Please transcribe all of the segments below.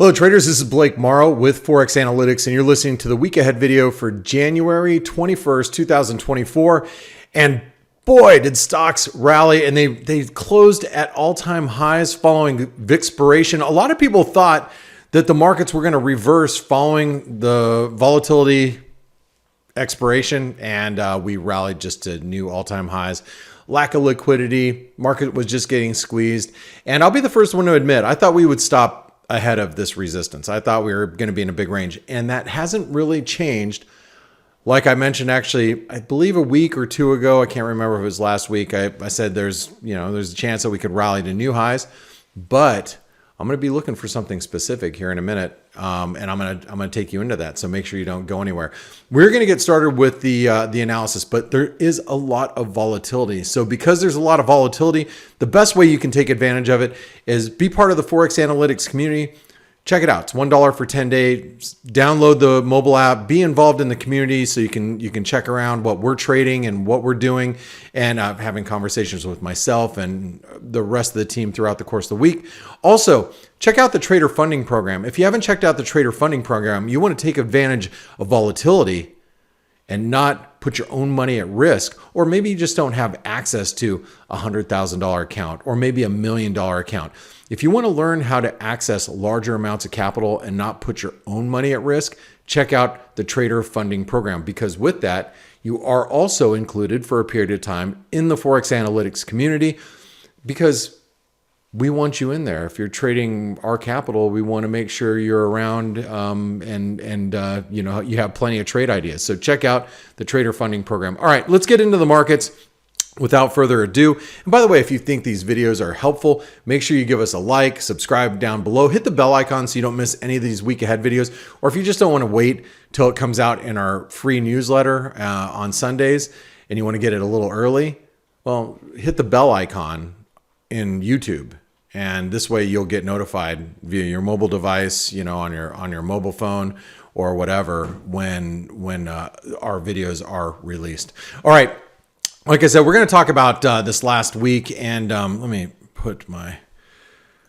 Hello traders, this is Blake Morrow with Forex Analytics, and you're listening to the week ahead video for January 21st, 2024. And boy, did stocks rally, and they closed at all-time highs following expiration. A lot of people thought that the markets were going to reverse following the volatility expiration, and we rallied just to new all-time highs. Lack of liquidity, market was just getting squeezed. And I'll be the first one to admit, I thought we would stop ahead of this resistance. I thought we were going to be in a big range, and that hasn't really changed. Like I mentioned, actually, I believe a week or two ago, I can't remember if it was last week, I said there's a chance that we could rally to new highs, but I'm going to be looking for something specific here in a minute, and I'm going to take you into that. So make sure you don't go anywhere. We're going to get started with the analysis, but there is a lot of volatility. So because there's a lot of volatility, the best way you can take advantage of it is be part of the Forex Analytics community. Check it out. It's $1 for 10 days. Download the mobile app. Be involved in the community so you can check around what we're trading and what we're doing, and having conversations with myself and the rest of the team throughout the course of the week. Also, check out the Trader Funding Program. If you haven't checked out the Trader Funding Program, you want to take advantage of volatility and not put your own money at risk, or maybe you just don't have access to a $100,000 account or maybe $1 million account. If you want to learn how to access larger amounts of capital and not put your own money at risk, check out the Trader Funding Program, because with that, you are also included for a period of time in the Forex Analytics community, because we want you in there. If you're trading our capital, we want to make sure you're around and you have plenty of trade ideas. So check out the Trader Funding Program. All right, let's get into the markets without further ado. And by the way, if you think these videos are helpful, make sure you give us a like, subscribe down below, hit the bell icon so you don't miss any of these week ahead videos. Or if you just don't want to wait till it comes out in our free newsletter on Sundays and you want to get it a little early, well, hit the bell icon in YouTube, and this way you'll get notified via your mobile device, on your mobile phone or whatever, when our videos are released. All right, like I said, we're going to talk about this last week, and let me put my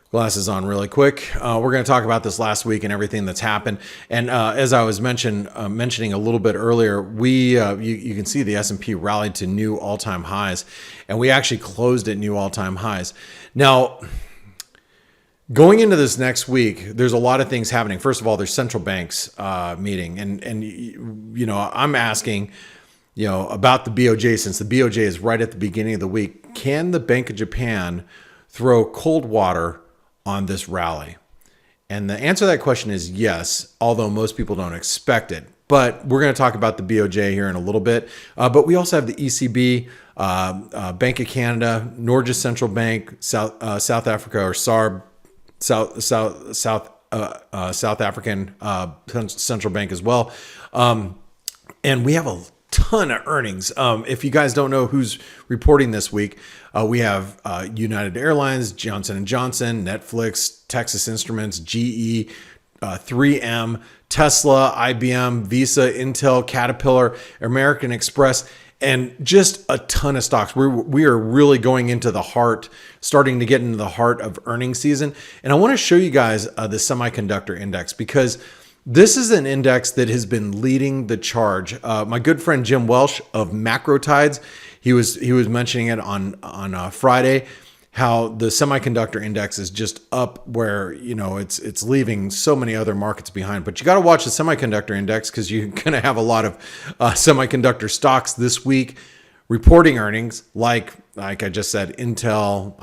glasses on really quick. We're going to talk about this last week and everything that's happened. And as I was mentioning a little bit earlier, you can see the S&P rallied to new all-time highs, and we actually closed at new all-time highs. Now, going into this next week, there's a lot of things happening. First of all, there's central banks meeting, and I'm asking about the BOJ, since the BOJ is right at the beginning of the week. Can the Bank of Japan throw cold water on this rally? And the answer to that question is yes, although most people don't expect it. But we're going to talk about the BOJ here in a little bit. But we also have the ECB, Bank of Canada, Norges Central Bank, South Africa, or SARB, South African Central Bank as well. And we have a ton of earnings. If you guys don't know who's reporting this week, we have United Airlines, Johnson & Johnson, Netflix, Texas Instruments, GE, 3M, Tesla, IBM, Visa, Intel, Caterpillar, American Express, and just a ton of stocks. We are really starting to get into the heart of earnings season. And I want to show you guys the semiconductor index, because this is an index that has been leading the charge. My good friend Jim Welsh of Macro Tides, he was mentioning it on Friday, how the semiconductor index is just up where it's leaving so many other markets behind. But you got to watch the semiconductor index, because you're going to have a lot of semiconductor stocks this week reporting earnings, like I just said, Intel,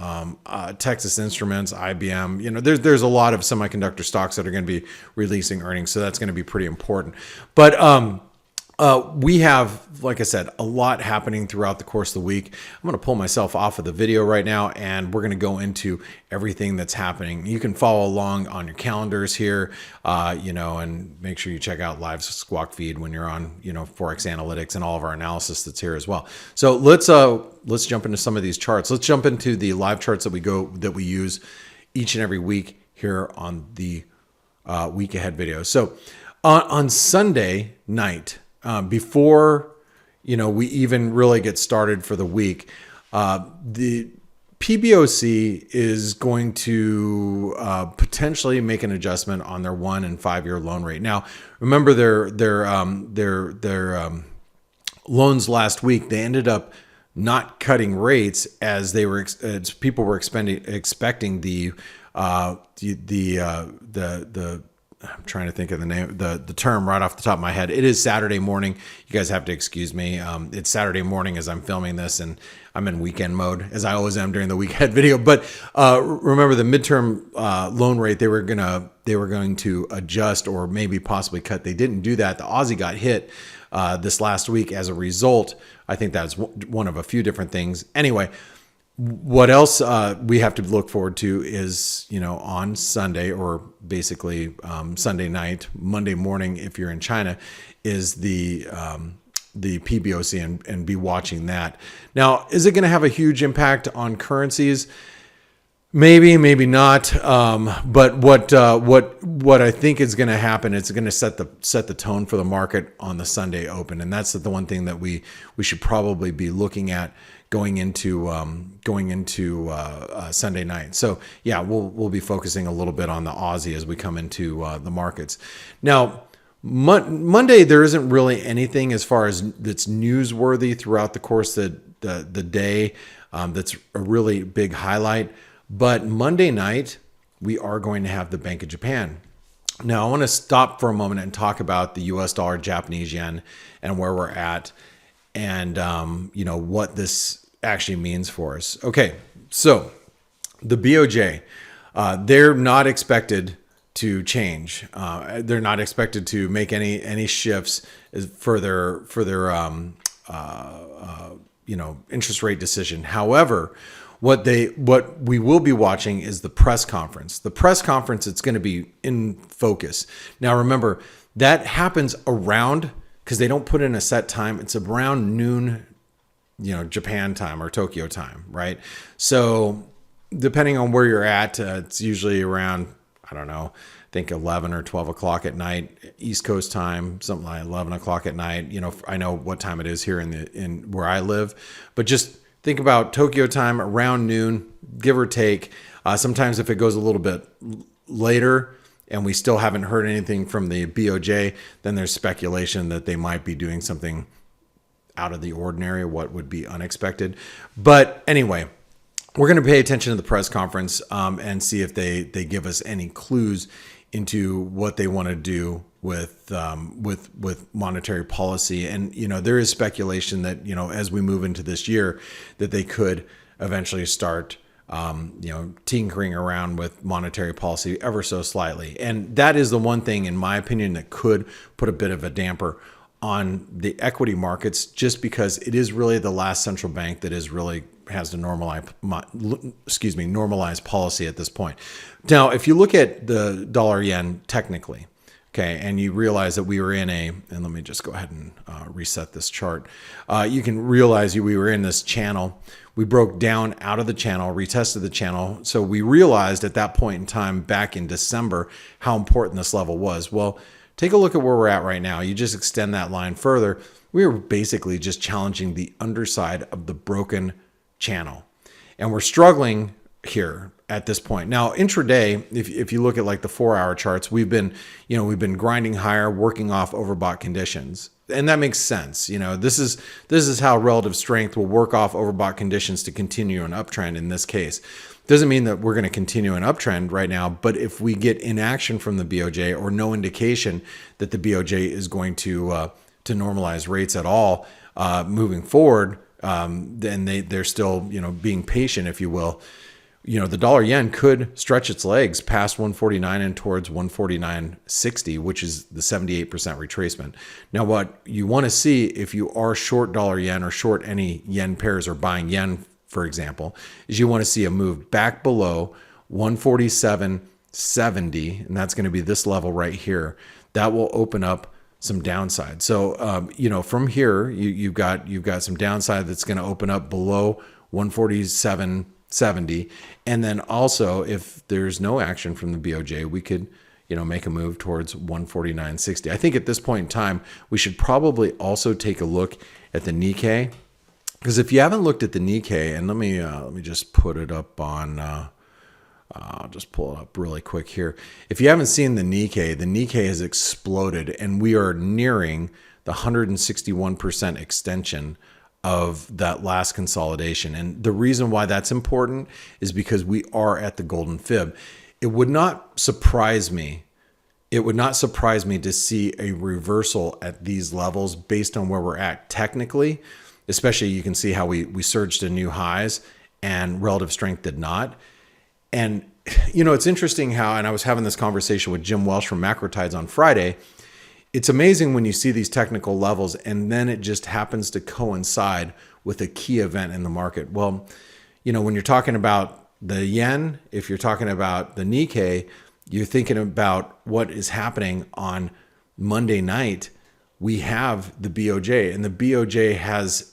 Texas Instruments, IBM. There's a lot of semiconductor stocks that are going to be releasing earnings, so that's going to be pretty important. But we have, like I said, a lot happening throughout the course of the week. I'm going to pull myself off of the video right now, and we're going to go into everything that's happening. You can follow along on your calendars here, and make sure you check out live Squawk feed when you're on, Forex Analytics, and all of our analysis that's here as well. So let's jump into some of these charts. Let's jump into the live charts that we use each and every week here on the week ahead video. So on Sunday night, before we even really get started for the week, the PBOC is going to potentially make an adjustment on their 1 and 5 year loan rate. Now, remember their loans last week, they ended up not cutting rates as they were as people were expecting the I'm trying to think of the name, the term right off the top of my head. It is Saturday morning. You guys have to excuse me. It's Saturday morning as I'm filming this, and I'm in weekend mode, as I always am during the weekend video. But remember the midterm loan rate, they were going to adjust or maybe possibly cut. They didn't do that. The Aussie got hit this last week as a result. I think that's one of a few different things. Anyway, what else we have to look forward to is, on Sunday, or basically Sunday night, Monday morning, if you're in China, is the PBOC, and be watching that. Now, is it going to have a huge impact on currencies? Maybe, maybe not. But what I think is going to happen, it's going to set the tone for the market on the Sunday open, and that's the one thing that we should probably be looking at going into Sunday night. So yeah, we'll be focusing a little bit on the Aussie as we come into the markets. Now, Monday, there isn't really anything as far as that's newsworthy throughout the course of the day. That's a really big highlight. But Monday night, we are going to have the Bank of Japan. Now, I want to stop for a moment and talk about the US dollar, Japanese yen, and where we're at, and what this actually means for us. Okay, so the BOJ, they're not expected to change. They're not expected to make any shifts for their interest rate decision. However, what we will be watching is the press conference. The press conference, it's going to be in focus. Now, remember, that happens around, because they don't put in a set time. It's around noon, Japan time or Tokyo time, right? So depending on where you're at, it's usually around, I don't know, I think 11 or 12 o'clock at night, East Coast time, something like 11 o'clock at night. I know what time it is here in where I live, but just think about Tokyo time around noon, give or take. Sometimes if it goes a little bit later and we still haven't heard anything from the BOJ, then there's speculation that they might be doing something out of the ordinary, what would be unexpected. But anyway, we're going to pay attention to the press conference and see if they give us any clues into what they want to do with monetary policy. And there is speculation that as we move into this year, that they could eventually start tinkering around with monetary policy ever so slightly. And that is the one thing, in my opinion, that could put a bit of a damper on the equity markets, just because it is really the last central bank that is really has to normalize policy at this point. Now, if you look at the dollar yen technically, okay, and you realize that we were in and let me just go ahead and reset this chart. You can realize we were in this channel. We broke down out of the channel, retested the channel. So we realized at that point in time back in December how important this level was. Well, take a look at where we're at right now. You just extend that line further. We are basically just challenging the underside of the broken channel. And we're struggling here at this point. Now, intraday, if you look at like the 4-hour charts, we've been grinding higher, working off overbought conditions. And that makes sense. This is how relative strength will work off overbought conditions to continue an uptrend in this case. Doesn't mean that we're going to continue an uptrend right now, but if we get inaction from the BOJ or no indication that the BOJ is going to normalize rates at all moving forward, then they're still being patient, if you will. The dollar yen could stretch its legs past 149 and towards 149.60, which is the 78% retracement. Now, what you want to see if you are short dollar yen or short any yen pairs or buying yen, for example, is you want to see a move back below 147.70, and that's going to be this level right here. That will open up some downside. So, from here, you've got some downside that's going to open up below 147.70, and then also if there's no action from the BOJ, we could make a move towards 149.60. I think at this point in time, we should probably also take a look at the Nikkei. Because if you haven't looked at the Nikkei, and let me just put it up on. I'll just pull it up really quick here. If you haven't seen the Nikkei has exploded, and we are nearing the 161% extension of that last consolidation. And the reason why that's important is because we are at the golden fib. It would not surprise me. It would not surprise me to see a reversal at these levels based on where we're at technically. Especially, you can see how we surged to new highs and relative strength did not. And, you know, it's interesting how, and I was having this conversation with Jim Welsh from Macrotides on Friday. It's amazing when you see these technical levels and then it just happens to coincide with a key event in the market. Well, you know, when you're talking about the yen, if you're talking about the Nikkei, you're thinking about what is happening on Monday night. We have the BOJ, and the BOJ has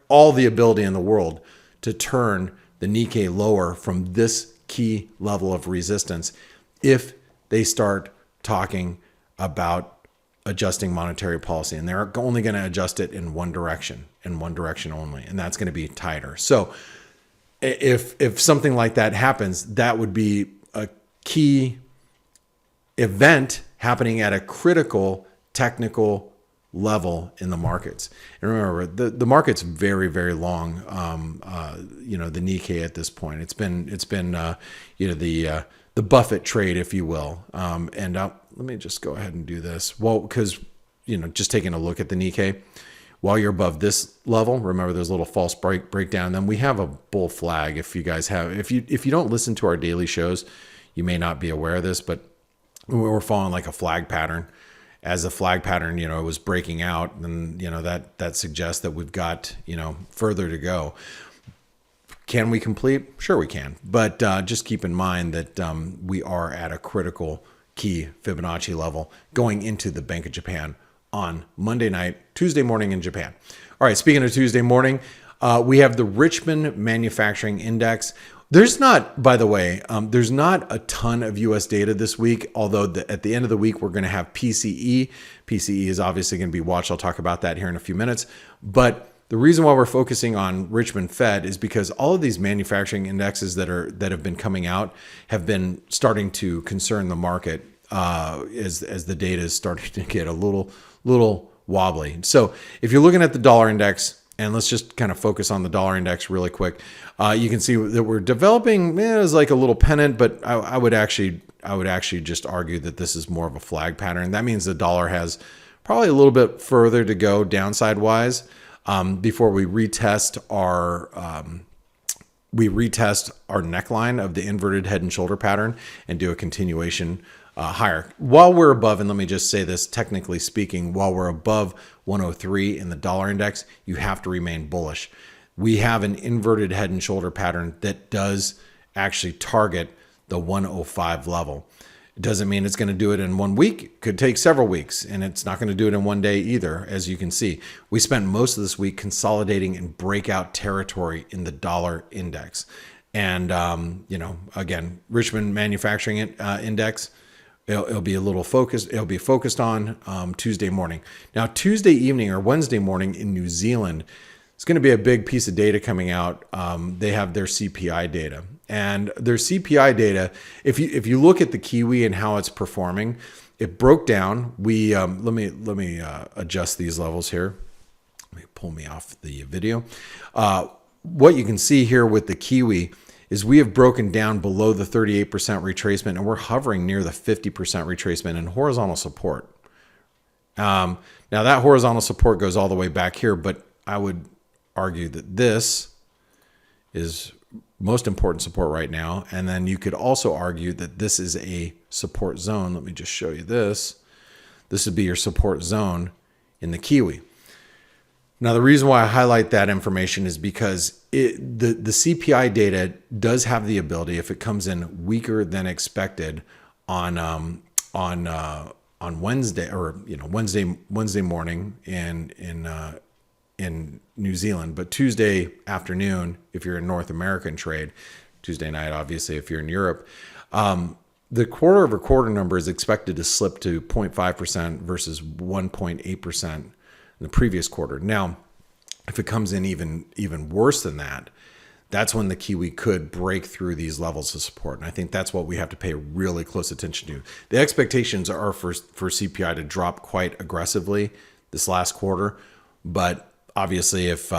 all the ability in the world to turn the Nikkei lower from this key level of resistance if they start talking about adjusting monetary policy. And they're only going to adjust it in one direction only, and that's going to be tighter. So if something like that happens, that would be a key event happening at a critical technical level in the markets. And remember, the market's very, very long. You know, the Nikkei at this point, it's been you know, the Buffett trade, if you will. Let me just go ahead and do this. Well, because, you know, just taking a look at the Nikkei, while you're above this level, remember there's a little false breakdown. Then we have a bull flag. If you guys have, if you don't listen to our daily shows, you may not be aware of this, but we're following like a flag pattern. As the flag pattern, you know, was breaking out, then, you know, that suggests that we've got, you know, further to go. Can we complete? Sure we can. But just keep in mind that we are at a critical key Fibonacci level going into the Bank of Japan on Monday night, Tuesday morning in Japan. All right, speaking of Tuesday morning, we have the Richmond Manufacturing Index. There's not, by the way, there's not a ton of U.S. data this week, although at the end of the week, we're going to have PCE. PCE is obviously going to be watched. I'll talk about that here in a few minutes. But the reason why we're focusing on Richmond Fed is because all of these manufacturing indexes that have been coming out have been starting to concern the market as the data is starting to get a little wobbly. So if you're looking at the dollar index, and let's just kind of focus on the dollar index really quick. You can see that we're developing as like a little pennant, but I would actually just argue that this is more of a flag pattern. That means the dollar has probably a little bit further to go downside wise before we retest our neckline of the inverted head and shoulder pattern and do a continuation higher. While we're above, and let me just say this, technically speaking, while we're above 103 in the dollar index, you have to remain bullish. We have an inverted head and shoulder pattern that does actually target the 105 level. It doesn't mean it's going to do it in 1 week. It could take several weeks, and it's not going to do it in 1 day either, as you can see. We spent most of this week consolidating in breakout territory in the dollar index. And, you know, again, Richmond Manufacturing Index, it'll be a little focused. It'll be focused on Tuesday morning. Now, Tuesday evening or Wednesday morning in New Zealand, it's going to be a big piece of data coming out. They have their CPI data, and their CPI data. If you look at the Kiwi and how it's performing, it broke down. We let me adjust these levels here. Let me pull me off the video. What you can see here with the Kiwi is we have broken down below the 38% retracement, and we're hovering near the 50% retracement and horizontal support. Now that horizontal support goes all the way back here, but I would argue that this is most important support right now. And then you could also argue that this is a support zone. Let me just show you this. This would be your support zone in the Kiwi. Now, the reason why I highlight that information is because the CPI data does have the ability, if it comes in weaker than expected on Wednesday, or Wednesday morning in New Zealand, but Tuesday afternoon if you're in North American trade, Tuesday night obviously if you're in Europe, the quarter-over-quarter number is expected to slip to 0.5% versus 1.8% in the previous quarter. Now, If it comes in even worse than that, that's when the Kiwi could break through these levels of support. And I think that's what we have to pay really close attention to. The expectations are for CPI to drop quite aggressively this last quarter, but obviously if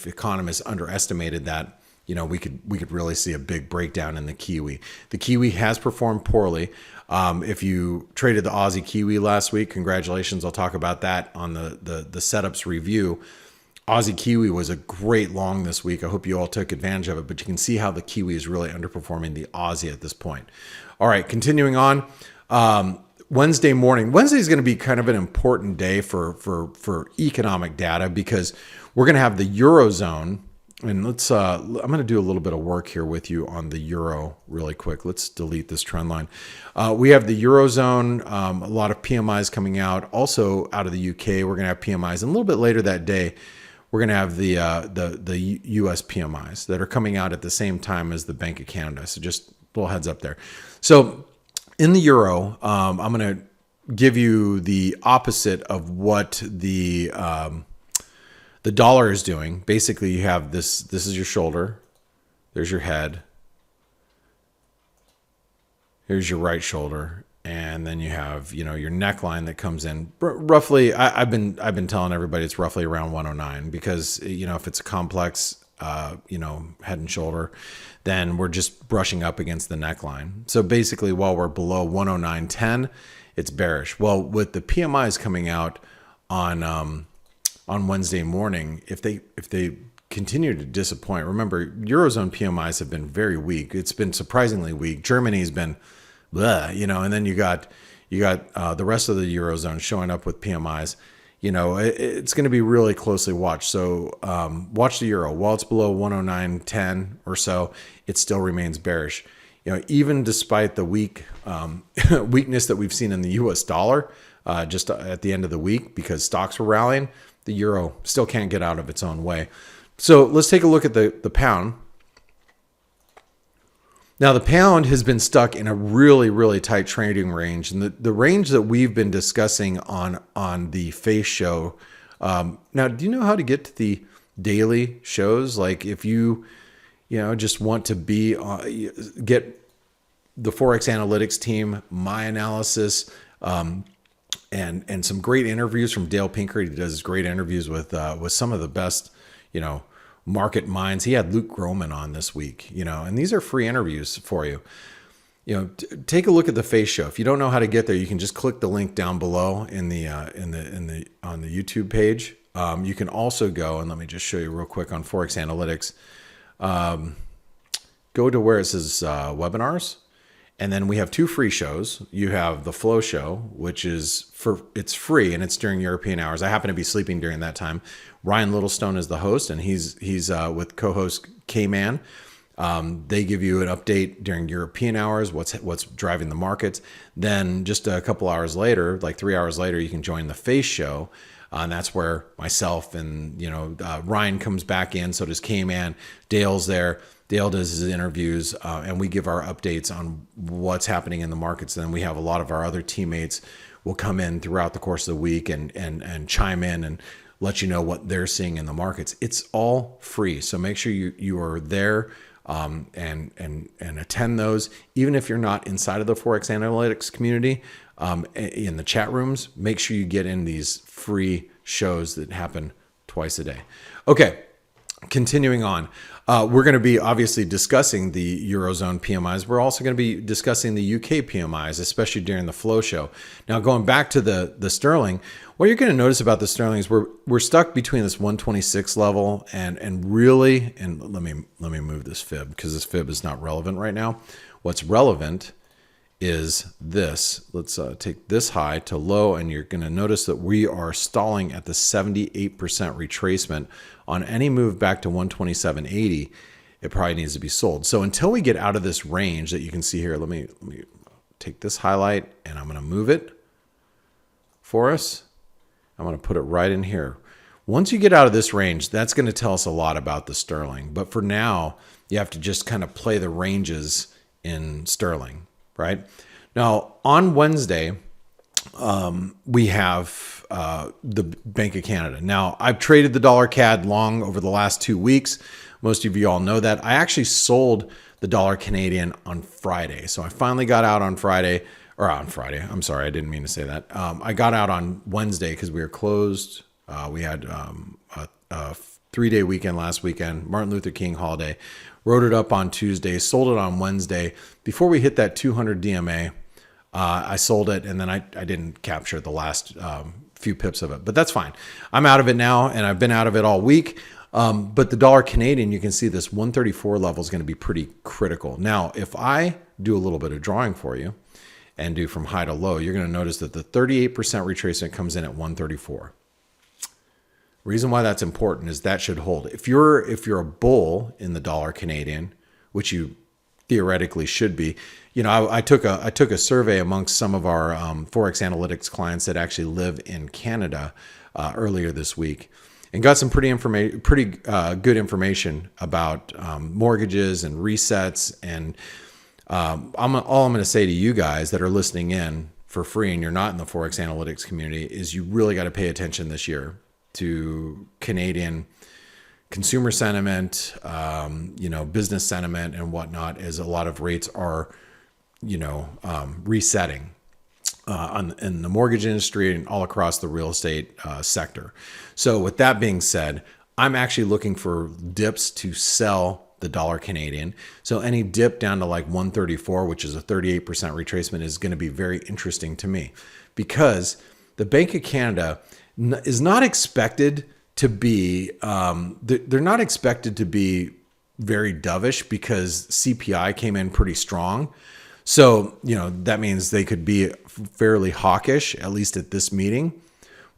economists underestimated that, we could really see a big breakdown in the Kiwi. The Kiwi has performed poorly. If you traded the Aussie Kiwi last week, congratulations. I'll talk about that on the setups review. Aussie Kiwi was a great long this week. I hope you all took advantage of it, but you can see how the Kiwi is really underperforming the Aussie at this point. All right, continuing on. Wednesday morning. Wednesday is going to be kind of an important day for economic data because we're going to have the Eurozone. And I'm going to do a little bit of work here with you on the Euro really quick. Let's delete this trend line. We have the Eurozone, a lot of PMIs coming out. Also out of the UK, we're going to have PMIs. And a little bit later that day, we're going to have the US PMIs that are coming out at the same time as the Bank of Canada. So just a little heads up there. So in the Euro, I'm going to give you the opposite of what the dollar is doing. Basically, you have this is your shoulder. There's your head. Here's your right shoulder. And then you have, your neckline that comes in roughly. I've been telling everybody it's roughly around 109 because, if it's a complex, head and shoulder, then we're just brushing up against the neckline. So basically, while we're below 109.10, it's bearish. Well, with the PMIs coming out on Wednesday morning, if they continue to disappoint, remember Eurozone PMIs have been very weak. It's been surprisingly weak. Germany's been, and then you got the rest of the Eurozone showing up with PMIs. It's going to be really closely watched. So watch the Euro. While it's below 109.10 or so, it still remains bearish. Even despite the weak weakness that we've seen in the US dollar just at the end of the week because stocks were rallying, the Euro still can't get out of its own way. So let's take a look at the pound. Now, the pound has been stuck in a really, really tight trading range. And the range that we've been discussing on the face show. Now, do you know how to get to the daily shows? Like if you just want to get the Forex analytics team, my analysis, and some great interviews from Dale Pinker. He does great interviews with some of the best, market minds. He had Luke Groman on this week, and these are free interviews for you. Take a look at the face show. If you don't know how to get there, you can just click the link down below on the YouTube page. You can also go, and let me just show you real quick on Forex Analytics. Go to where it says webinars. And then we have two free shows. You have the Flow Show, which is it's free and it's during European hours. I happen to be sleeping during that time. Ryan Littlestone is the host, and he's with co-host K-Man. They give you an update during European hours, what's driving the markets. Then just a couple hours later, like 3 hours later, you can join the Face Show. And that's where myself and Ryan comes back in. So does K-Man. Dale's there. Dale does his interviews, and we give our updates on what's happening in the markets. Then we have a lot of our other teammates will come in throughout the course of the week and chime in and let you know what they're seeing in the markets. It's all free, so make sure you are there and attend those. Even if you're not inside of the Forex Analytics community, in the chat rooms, make sure you get in these free shows that happen twice a day. Okay, continuing on. We're going to be obviously discussing the Eurozone PMIs. We're also going to be discussing the UK PMIs, especially during the Flow Show. Now, going back to the sterling, what you're going to notice about the sterling is we're stuck between this 126 level and really, and let me move this fib because this fib is not relevant right now. What's relevant is this. Let's take this high to low, and you're going to notice that we are stalling at the 78% retracement. On any move back to 127.80, it probably needs to be sold. So until we get out of this range that you can see here, let me take this highlight and I'm going to move it for us. I'm going to put it right in here. Once you get out of this range, that's going to tell us a lot about the sterling. But for now, you have to just kind of play the ranges in sterling, right? Now, on Wednesday, we have the Bank of Canada. Now, I've traded the dollar CAD long over the last 2 weeks. Most of you all know that. I actually sold the dollar Canadian on Friday. So I finally got out on Friday, or on Friday. I'm sorry, I didn't mean to say that. I got out on Wednesday because we were closed. We had a 3-day weekend last weekend, Martin Luther King holiday. Wrote it up on Tuesday, sold it on Wednesday. Before we hit that 200 DMA, I sold it, and then I didn't capture the last few pips of it, but that's fine. I'm out of it now, and I've been out of it all week. But the dollar Canadian, you can see this 134 level is going to be pretty critical. Now, if I do a little bit of drawing for you and do from high to low, you're going to notice that the 38% retracement comes in at 134. Reason why that's important is that should hold. If you're a bull in the dollar Canadian, which you theoretically should be, you know, I took a survey amongst some of our Forex analytics clients that actually live in Canada earlier this week, and got some pretty good information about mortgages and resets. And all I'm going to say to you guys that are listening in for free and you're not in the Forex analytics community is you really got to pay attention this year to Canadian consumer sentiment, business sentiment and whatnot, as a lot of rates are, resetting in the mortgage industry and all across the real estate sector. So with that being said, I'm actually looking for dips to sell the dollar Canadian. So any dip down to like 134, which is a 38% retracement, is going to be very interesting to me, because the Bank of Canada is not expected to be, they're not expected to be very dovish, because CPI came in pretty strong. So, that means they could be fairly hawkish, at least at this meeting.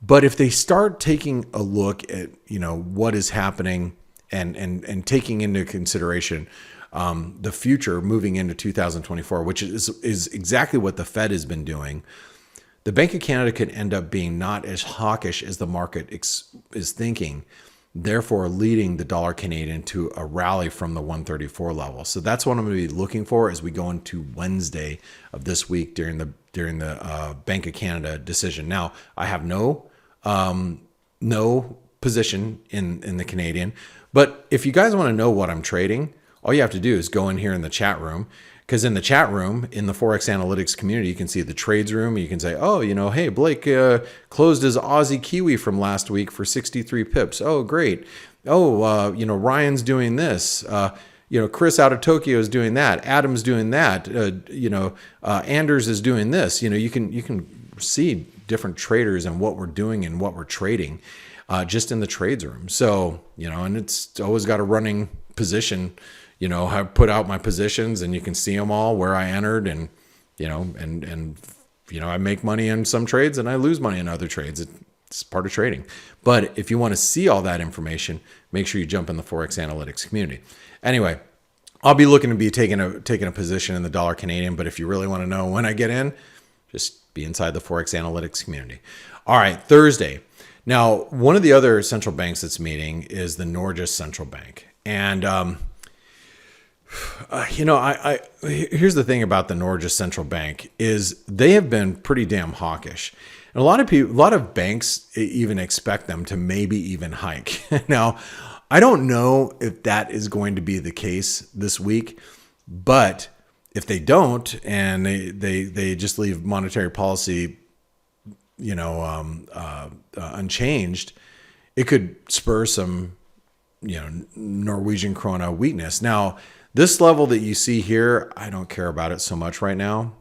But if they start taking a look at, what is happening and taking into consideration the future moving into 2024, which is exactly what the Fed has been doing, the Bank of Canada could end up being not as hawkish as the market is thinking, therefore leading the dollar Canadian to a rally from the 134 level. So that's what I'm going to be looking for as we go into Wednesday of this week during the Bank of Canada decision. Now, I have no position in the Canadian, but if you guys want to know what I'm trading, all you have to do is go in here in the chat room. Because in the chat room, in the Forex analytics community, you can see the trades room. You can say, oh, hey, Blake closed his Aussie Kiwi from last week for 63 pips. Oh, great. Oh, Ryan's doing this. Chris out of Tokyo is doing that. Adam's doing that. Anders is doing this. You can see different traders and what we're doing and what we're trading just in the trades room. So, and it's always got a running position. I put out my positions and you can see them all where I entered, and I make money in some trades and I lose money in other trades. It's part of trading. But if you want to see all that information, make sure you jump in the Forex analytics community. Anyway, I'll be looking to be taking a position in the dollar Canadian, but if you really want to know when I get in, just be inside the Forex analytics community. All right, Thursday. Now, one of the other central banks that's meeting is the Norges Central Bank. And here's the thing about the Norges Central Bank is they have been pretty damn hawkish. And a lot of banks even expect them to maybe even hike. Now, I don't know if that is going to be the case this week, but if they don't and they just leave monetary policy, unchanged, it could spur some, Norwegian krona weakness. Now, this level that you see here, I don't care about it so much right now,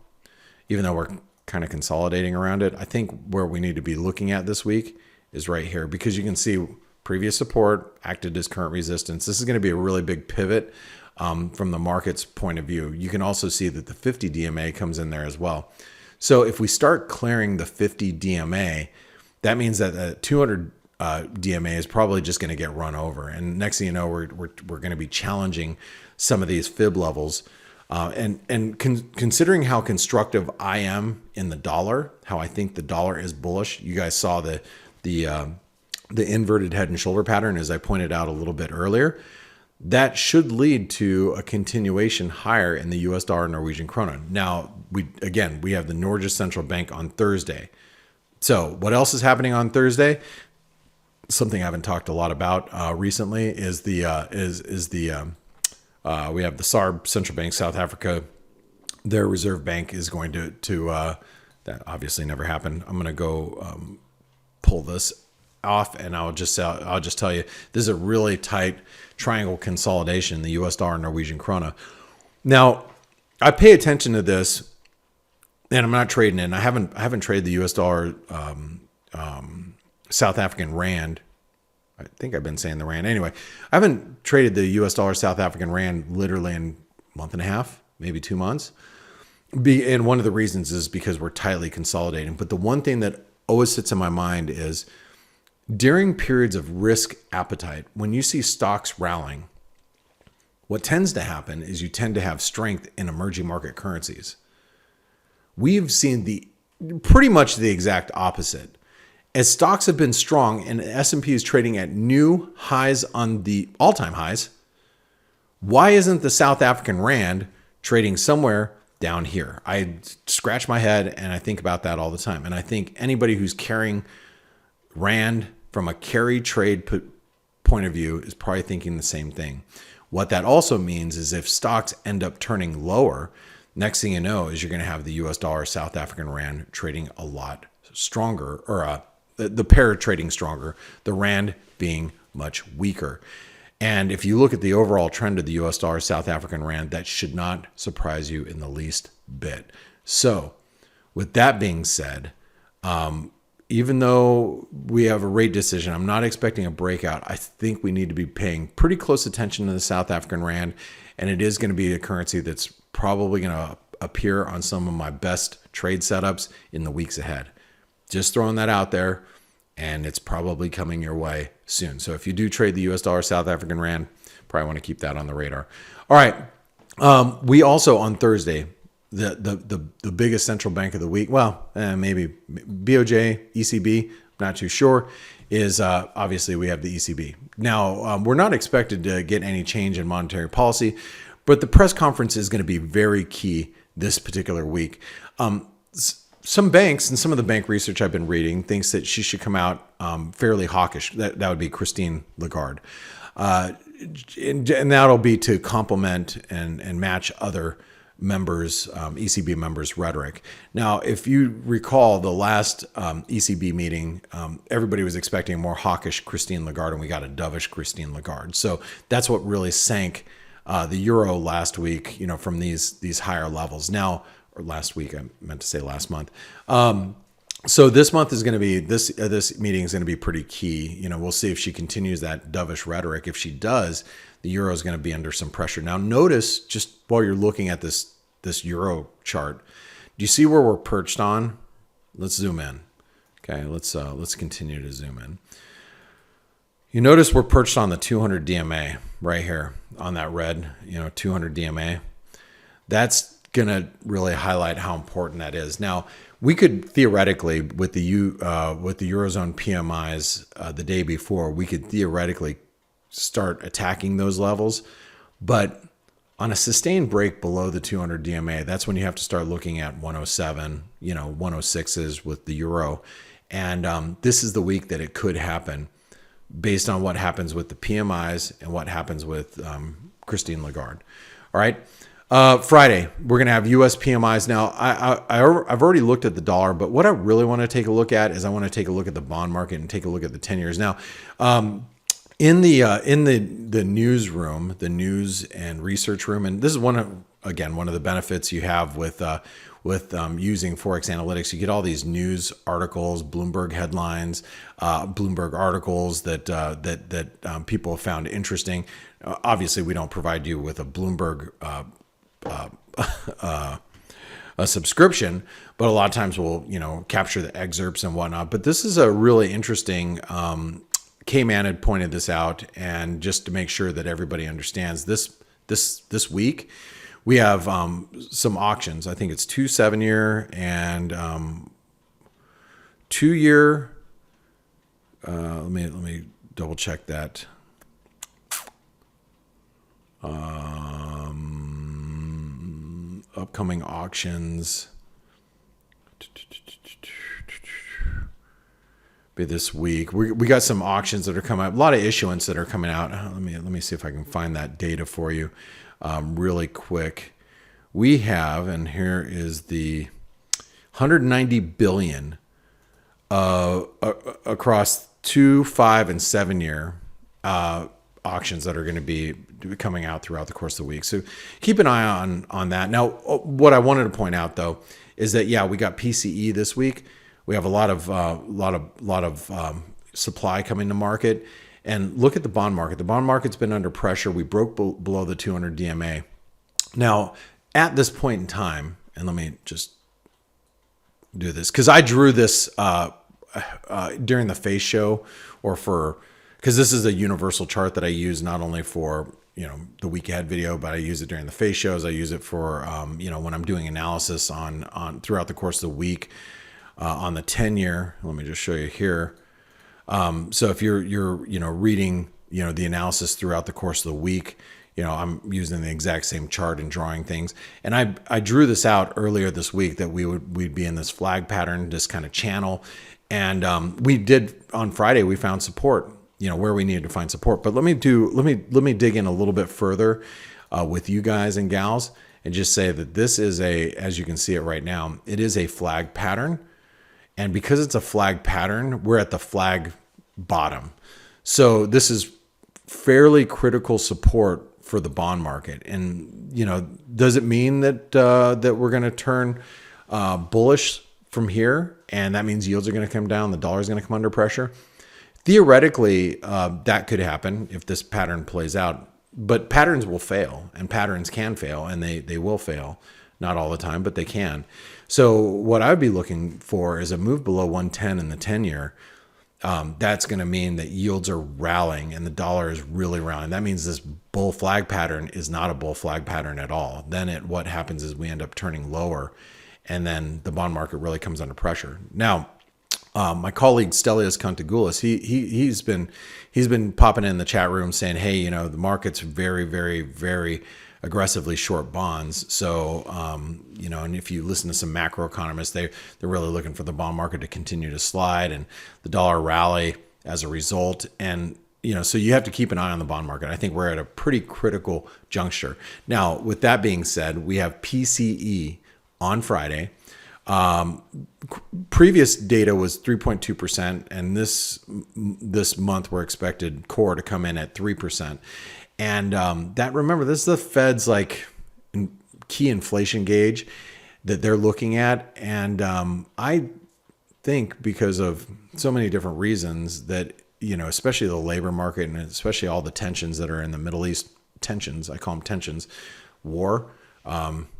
even though we're kind of consolidating around it. I think where we need to be looking at this week is right here, because you can see previous support acted as current resistance. This is going to be a really big pivot from the market's point of view. You can also see that the 50 DMA comes in there as well. So if we start clearing the 50 DMA, that means that the 200 DMA is probably just going to get run over. And next thing you know, we're going to be challenging some of these fib levels. Considering how constructive I am in the dollar, how I think the dollar is bullish, you guys saw the inverted head and shoulder pattern, as I pointed out a little bit earlier. that should lead to a continuation higher in the US dollar and Norwegian krone. Now, we have the Norges Central Bank on Thursday. So what else is happening on Thursday? Something I haven't talked a lot about recently is we have the SARB, Central Bank South Africa. Their reserve bank is going to that obviously never happened. I'm going to go pull this off, and I'll just tell you, this is a really tight triangle consolidation in the US dollar and Norwegian krone. Now, I pay attention to this, and I'm not trading it. And I haven't traded the US dollar South African rand. I think I've been saying the rand anyway. I haven't traded the US dollar South African rand literally in a month and a half, maybe 2 months. And one of the reasons is because we're tightly consolidating. But the one thing that always sits in my mind is during periods of risk appetite, when you see stocks rallying, what tends to happen is you tend to have strength in emerging market currencies. We've seen pretty much the exact opposite. As stocks have been strong and S&P is trading at new highs on the all-time highs, why isn't the South African rand trading somewhere down here? I scratch my head and I think about that all the time. And I think anybody who's carrying rand from a carry trade point of view is probably thinking the same thing. What that also means is if stocks end up turning lower, next thing you know is you're going to have the US dollar South African rand trading a lot stronger, or the pair trading stronger, the rand being much weaker. And if you look at the overall trend of the US dollar South African rand, that should not surprise you in the least bit. So with that being said, even though we have a rate decision, I'm not expecting a breakout. I think we need to be paying pretty close attention to the South African rand, and it is going to be a currency that's probably going to appear on some of my best trade setups in the weeks ahead. Just throwing that out there, and it's probably coming your way soon. So if you do trade the US dollar South African rand, probably want to keep that on the radar. All right. We also on Thursday, the biggest central bank of the week, well, maybe BOJ, ECB, not too sure, is obviously we have the ECB. Now, we're not expected to get any change in monetary policy, but the press conference is going to be very key this particular week. Some banks and some of the bank research I've been reading thinks that she should come out fairly hawkish. That would be Christine Lagarde. And that'll be to complement and match other members, ECB members' rhetoric. Now, if you recall the last ECB meeting, everybody was expecting a more hawkish Christine Lagarde, and we got a dovish Christine Lagarde. So that's what really sank the euro last week, from these higher levels. Now, or last week, I meant to say last month. So this month is going to be, this meeting is going to be pretty key. We'll see if she continues that dovish rhetoric. If she does, the euro is going to be under some pressure. Now, notice just while you're looking at this euro chart, do you see where we're perched on? Let's zoom in. Okay, let's continue to zoom in. You notice we're perched on the 200 DMA right here on that red, 200 DMA. That's going to really highlight how important that is. Now, we could theoretically, with the Eurozone PMIs the day before, we could theoretically start attacking those levels. But on a sustained break below the 200 DMA, that's when you have to start looking at 107, 106s with the euro. And this is the week that it could happen based on what happens with the PMIs and what happens with Christine Lagarde. All right. Friday, we're going to have U.S. PMIs. Now, I've already looked at the dollar, but what I really want to take a look at is I want to take a look at the bond market and take a look at the 10 years. Now, in the newsroom, the news and research room, and this is one of the benefits you have with using Forex analytics. You get all these news articles, Bloomberg headlines, Bloomberg articles that people have found interesting. Obviously, we don't provide you with a Bloomberg a subscription, but a lot of times we'll capture the excerpts and whatnot. But this is a really interesting. K-Man had pointed this out, and just to make sure that everybody understands this week, we have some auctions. I think it's 2 7-year and 2-year. Let me double check that. Upcoming auctions. Be this week. We got some auctions that are coming up. A lot of issuance that are coming out. Let me see if I can find that data for you really quick. We have, and here is the 190 billion across 2, 5, and 7 year auctions that are going to be coming out throughout the course of the week. So keep an eye on that. Now, what I wanted to point out though is that we got PCE this week. We have a lot of supply coming to market, and look at the bond market. The bond market's been under pressure. We broke below the 200 DMA. Because at this point in time, and let me just do this because I drew this during the face show, because this is a universal chart that I use not only for the week ahead video, but I use it during the face shows. I use it for when I'm doing analysis on throughout the course of the week on the 10-year. Let me just show you here. So if you're reading the analysis throughout the course of the week, I'm using the exact same chart and drawing things. And I drew this out earlier this week that we'd be in this flag pattern, this kind of channel. And we did on Friday, we found support, where we needed to find support. But let me dig in a little bit further with you guys and gals and just say that this is as you can see it right now, it is a flag pattern. And because it's a flag pattern, we're at the flag bottom. So this is fairly critical support for the bond market. And, does it mean that that we're going to turn bullish from here? And that means yields are going to come down. The dollar is going to come under pressure. Theoretically, that could happen if this pattern plays out. But patterns will fail, and patterns can fail, and they will fail. Not all the time, but they can. So what I'd be looking for is a move below 110 in the 10-year. That's going to mean that yields are rallying and the dollar is really rallying. That means this bull flag pattern is not a bull flag pattern at all. Then what happens is we end up turning lower, and then the bond market really comes under pressure. Now, my colleague Stelios Kontigoulis, he's been popping in the chat room saying, hey, the market's very, very, very aggressively short bonds. So, and if you listen to some macroeconomists, they're really looking for the bond market to continue to slide and the dollar rally as a result. And, so you have to keep an eye on the bond market. I think we're at a pretty critical juncture. Now, with that being said, we have PCE on Friday. Previous data was 3.2%, and this month we're expected core to come in at 3%. And remember, this is the Fed's key inflation gauge that they're looking at. And I think because of so many different reasons that, especially the labor market and especially all the tensions that are in the Middle East, tensions, I call them tensions, war,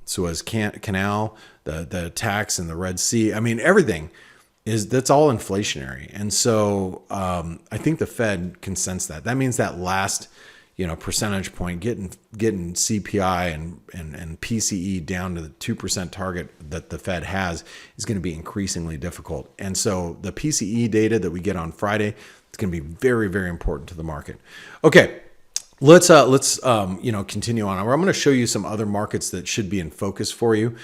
Suez Canal, the attacks in the Red Sea. I mean, everything that's all inflationary. And so I think the Fed can sense that. That means that last percentage point, getting CPI and PCE down to the 2% target that the Fed has is going to be increasingly difficult. And so the PCE data that we get on Friday, it's going to be very, very important to the market. Okay. Let's continue on. I'm going to show you some other markets that should be in focus for you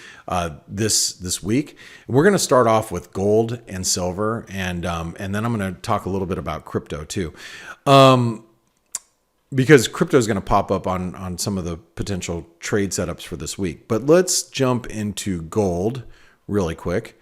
this week. We're going to start off with gold and silver, and then I'm going to talk a little bit about crypto too. Because crypto is going to pop up on some of the potential trade setups for this week. But let's jump into gold really quick.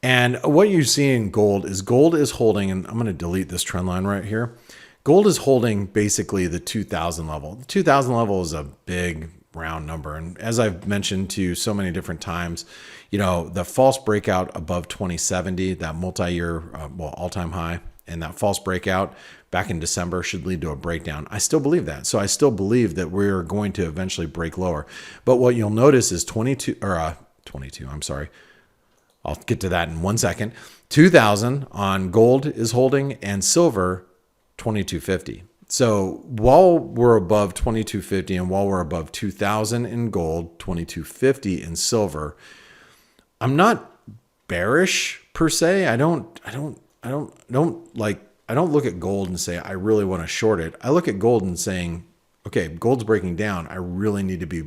And what you see in gold is holding, and I'm going to delete this trend line right here. Gold is holding basically the 2000 level. The 2000 level is a big round number. And as I've mentioned to you so many different times, the false breakout above 2070, that multi-year, all-time high, and that false breakout back in December should lead to a breakdown. I still believe that. So I still believe that we're going to eventually break lower. But what you'll notice is 22, I'm sorry. I'll get to that in 1 second. 2000 on gold is holding, and silver 2250. So while we're above 2250 and while we're above 2000 in gold, 2250 in silver, I'm not bearish per se. I don't look at gold and say I really want to short it. I look at gold and saying, okay, gold's breaking down. I really need to be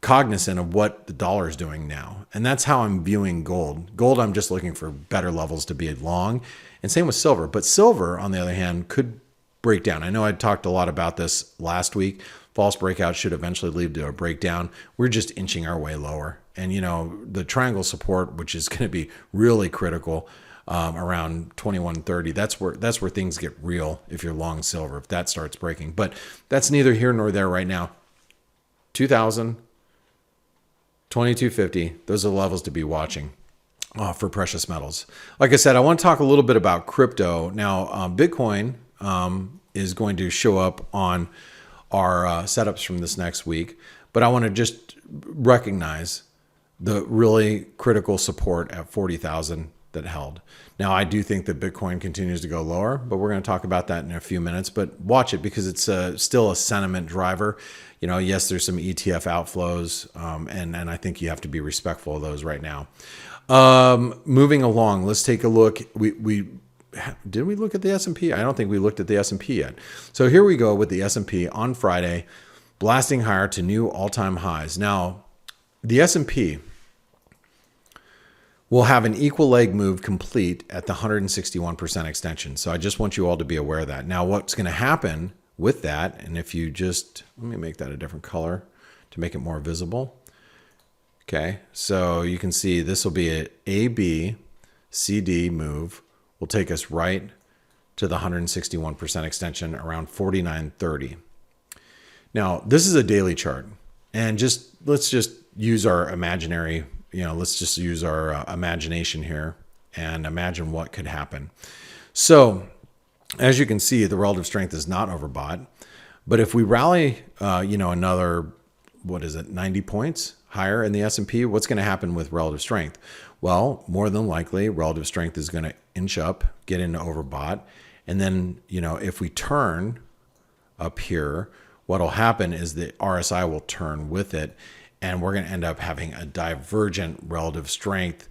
cognizant of what the dollar is doing now. And that's how I'm viewing gold. Gold, I'm just looking for better levels to be long. And same with silver. But silver, on the other hand, could break down. I know I talked a lot about this last week. False breakout should eventually lead to a breakdown. We're just inching our way lower. And, you know, the triangle support, which is going to be really critical around 2130, that's where things get real if you're long silver, if that starts breaking. But that's neither here nor there right now. 2000, 2250, those are the levels to be watching for precious metals. Like I said, I want to talk a little bit about crypto. Now, Bitcoin is going to show up on our setups from this next week, but I want to just recognize the really critical support at 40,000 that held. Now, I do think that Bitcoin continues to go lower, but we're going to talk about that in a few minutes. But watch it because it's still a sentiment driver. You know, yes, there's some ETF outflows, and I think you have to be respectful of those right now. Moving along, let's take a look. Did we look at the S&P? I don't think we looked at the S&P yet. So here we go with the S&P on Friday, blasting higher to new all-time highs. Now, the S&P will have an equal leg move complete at the 161% extension. So I just want you all to be aware of that. Now, what's going to happen with that, and if you just, let me make that a different color to make it more visible. Okay, so you can see this will be a AB, CD move. Will take us right to the 161% extension around 49.30. Now, this is a daily chart, and let's just use our imagination here and imagine what could happen. So, as you can see, the relative strength is not overbought, but if we rally, another 90 points higher in the S&P, what's going to happen with relative strength? Well, more than likely, relative strength is going to inch up, get into overbought. And then, if we turn up here, what will happen is the RSI will turn with it, and we're going to end up having a divergent relative strength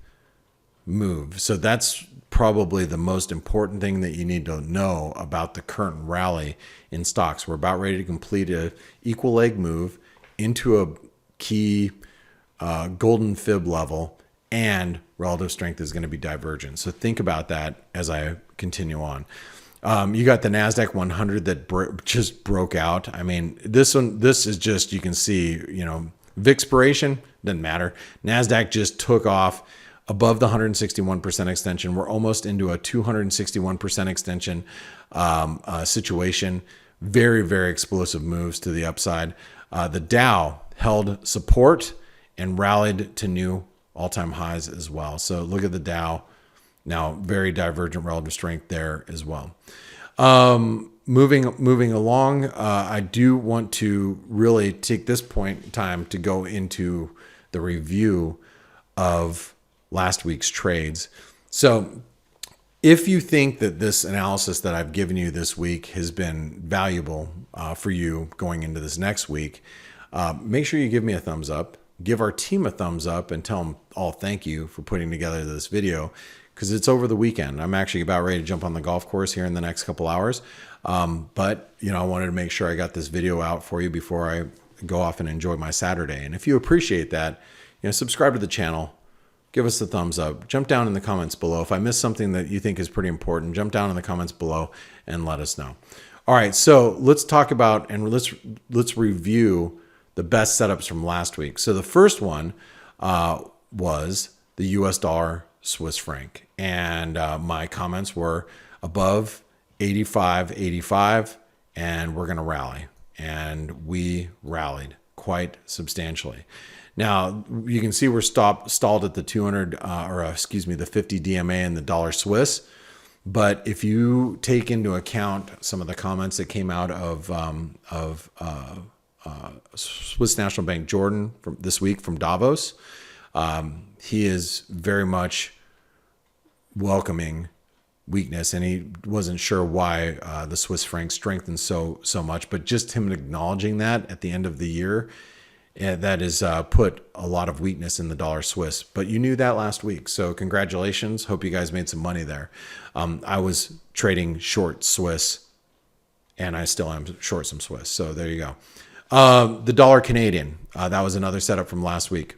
move. So that's probably the most important thing that you need to know about the current rally in stocks. We're about ready to complete an equal leg move into a key golden fib level, and relative strength is going to be divergent. So think about that as I continue on. You got the NASDAQ 100 that just broke out. I mean, this is just, you can see, Vixpiration, doesn't matter. NASDAQ just took off above the 161% extension. We're almost into a 261% extension situation. Very, very explosive moves to the upside. The Dow held support and rallied to new all-time highs as well. So look at the Dow. Now, very divergent relative strength there as well. Moving along, I do want to really take this point in time to go into the review of last week's trades. So if you think that this analysis that I've given you this week has been valuable for you going into this next week, make sure you give me a thumbs up. Give our team a thumbs up and tell them all thank you for putting together this video, because it's over the weekend. I'm actually about ready to jump on the golf course here in the next couple hours. But I wanted to make sure I got this video out for you before I go off and enjoy my Saturday. And if you appreciate that, subscribe to the channel, give us a thumbs up, jump down in the comments below. If I missed something that you think is pretty important, jump down in the comments below and let us know. All right, so let's talk about and let's review the best setups from last week. So the first one was the US dollar Swiss franc, and my comments were above 85.85, and we're going to rally, and we rallied quite substantially. Now you can see we're stalled at the 200 the 50 DMA and the dollar Swiss. But if you take into account some of the comments that came out of Swiss National Bank Jordan from this week from Davos, he is very much welcoming weakness, and he wasn't sure why the Swiss franc strengthened so much. But just him acknowledging that at the end of the year, that has put a lot of weakness in the dollar Swiss. But you knew that last week, so congratulations. Hope you guys made some money there. I was trading short Swiss, and I still am short some Swiss. So there you go. The dollar Canadian, that was another setup from last week.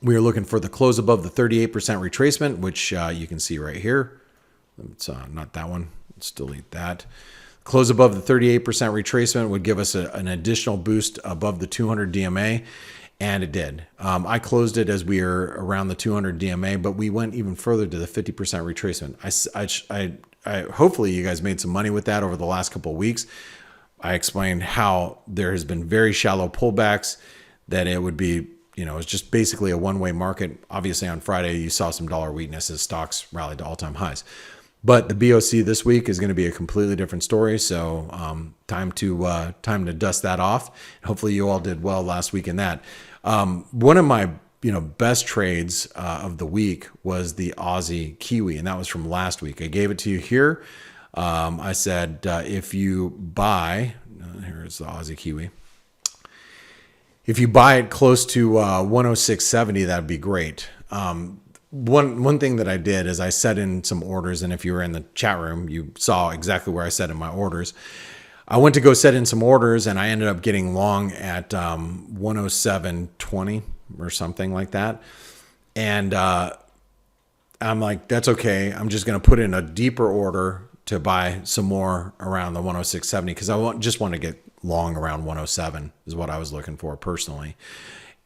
We are looking for the close above the 38% retracement, which you can see right here. It's not that one. Let's delete that. Close above the 38% retracement would give us an additional boost above the 200 DMA, and it did. I closed it as we were around the 200 DMA, but we went even further to the 50% retracement. I hopefully you guys made some money with that over the last couple of weeks. I explained how there has been very shallow pullbacks, that it would be, it's just basically a one-way market. Obviously on Friday, you saw some dollar weakness as stocks rallied to all-time highs. But the BOC this week is going to be a completely different story. So time to dust that off. Hopefully you all did well last week in that. One of my best trades of the week was the Aussie Kiwi, and that was from last week. I gave it to you here. I said if you buy, here's the Aussie Kiwi. If you buy it close to 106.70, that'd be great. One thing that I did is I set in some orders, and if you were in the chat room, you saw exactly where I set in my orders. I went to go set in some orders, and I ended up getting long at 107.20 or something like that. And I'm like, that's okay. I'm just going to put in a deeper order to buy some more around the 106.70 because I just want to get long around 107 is what I was looking for personally.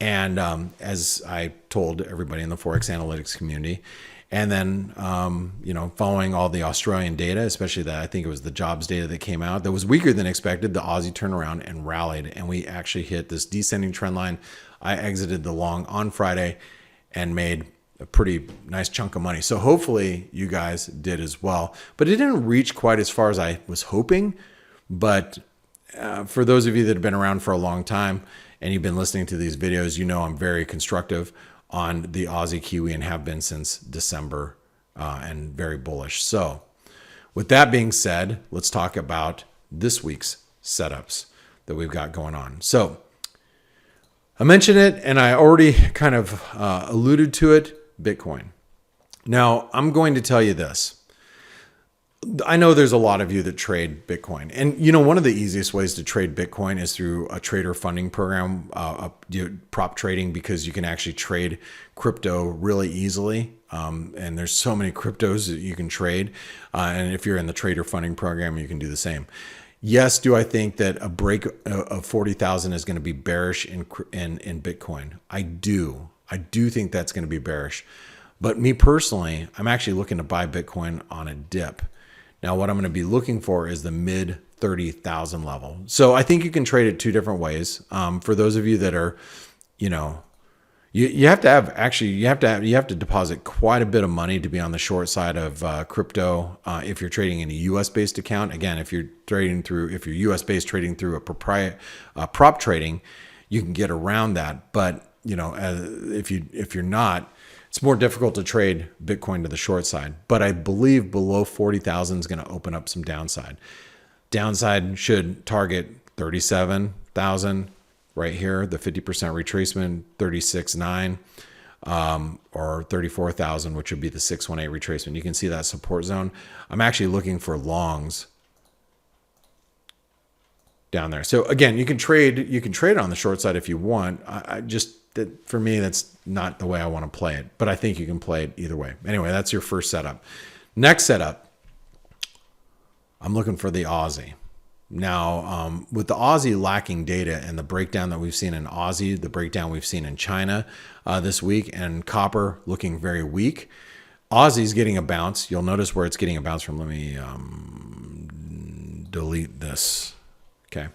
And as I told everybody in the Forex analytics community, and then, following all the Australian data, especially that I think it was the jobs data that came out that was weaker than expected, the Aussie turned around and rallied, and we actually hit this descending trend line. I exited the long on Friday and made a pretty nice chunk of money. So hopefully you guys did as well, but it didn't reach quite as far as I was hoping. But for those of you that have been around for a long time, and you've been listening to these videos, I'm very constructive on the Aussie Kiwi and have been since December and very bullish. So with that being said, let's talk about this week's setups that we've got going on. So I mentioned it and I already kind of alluded to it, Bitcoin. Now I'm going to tell you this. I know there's a lot of you that trade Bitcoin, and one of the easiest ways to trade Bitcoin is through a trader funding program, prop trading, because you can actually trade crypto really easily. And there's so many cryptos that you can trade. And if you're in the trader funding program, you can do the same. Yes, do I think that a break of 40,000 is going to be bearish in Bitcoin? I do think that's going to be bearish. But me personally, I'm actually looking to buy Bitcoin on a dip. Now, what I'm going to be looking for is the mid 30,000 level. So I think you can trade it two different ways. For those of you that are, you have to deposit quite a bit of money to be on the short side of crypto. If you're trading in a US based account, again, if you're US based trading through a prop trading, you can get around that. But if you're not, it's more difficult to trade Bitcoin to the short side, but I believe below 40,000 is going to open up some downside. Downside should target 37,000 right here, the 50% retracement, 36.9, or 34,000, which would be the 618 retracement. You can see that support zone. I'm actually looking for longs down there. So again, you can trade it on the short side if you want. For me, that's not the way I want to play it, but I think you can play it either way. Anyway, that's your first setup. Next setup, I'm looking for the Aussie. Now, with the Aussie lacking data and the breakdown that we've seen in Aussie, the breakdown we've seen in China this week, and copper looking very weak, Aussie's getting a bounce. You'll notice where it's getting a bounce from. Let me delete this. Okay.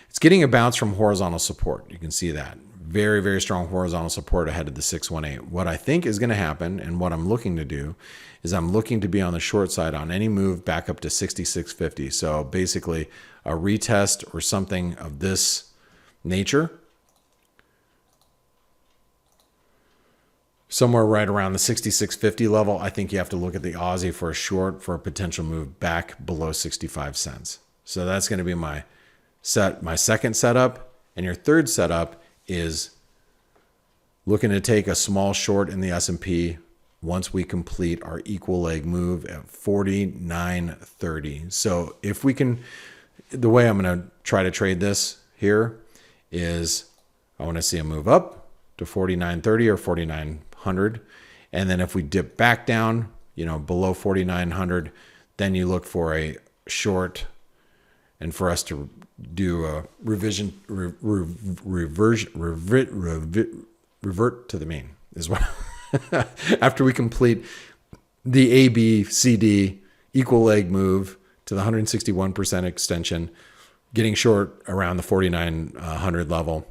It's getting a bounce from horizontal support. You can see that. Very, very strong horizontal support ahead of the 618. What I think is going to happen, and what I'm looking to do, is I'm looking to be on the short side on any move back up to 66.50. So basically a retest or something of this nature. Somewhere right around the 66.50 level, I think you have to look at the Aussie for a short for a potential move back below 65 cents. So that's going to be my second setup. And your third setup is looking to take a small short in the S&P once we complete our equal leg move at 49.30. So if we can the way I'm going to try to trade this here is I want to see a move up to 49.30 or 4900. And then if we dip back down, you know, below 4900, then you look for a short and for us to do a revert to the mean is what after we complete the ABCD equal leg move to the 161% extension, getting short around the 4900 level,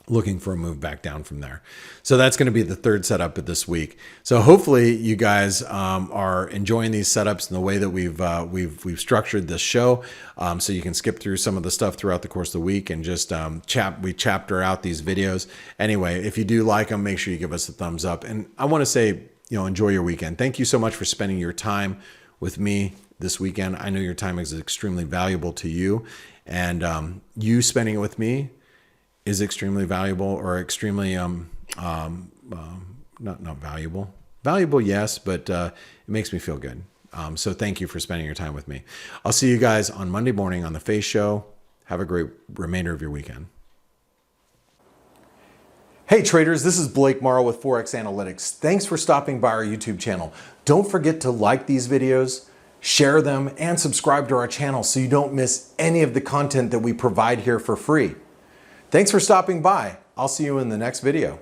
looking for a move back down from there. So that's going to be the third setup of this week. So hopefully you guys are enjoying these setups and the way that we've structured this show, so you can skip through some of the stuff throughout the course of the week and just we chapter out these videos. Anyway, if you do like them, make sure you give us a thumbs up. And I want to say, you know, enjoy your weekend. Thank you so much for spending your time with me this weekend. I know your time is extremely valuable to you, and you spending it with me is extremely valuable, or extremely not valuable, yes, but it makes me feel good. So thank you for spending your time with me. I'll see you guys on Monday morning on the Face Show. Have a great remainder of your weekend. Hey traders, this is Blake Morrow with Forex Analytics. Thanks for stopping by our YouTube channel. Don't forget to like these videos, share them, and subscribe to our channel so you don't miss any of the content that we provide here for free. Thanks for stopping by. I'll see you in the next video.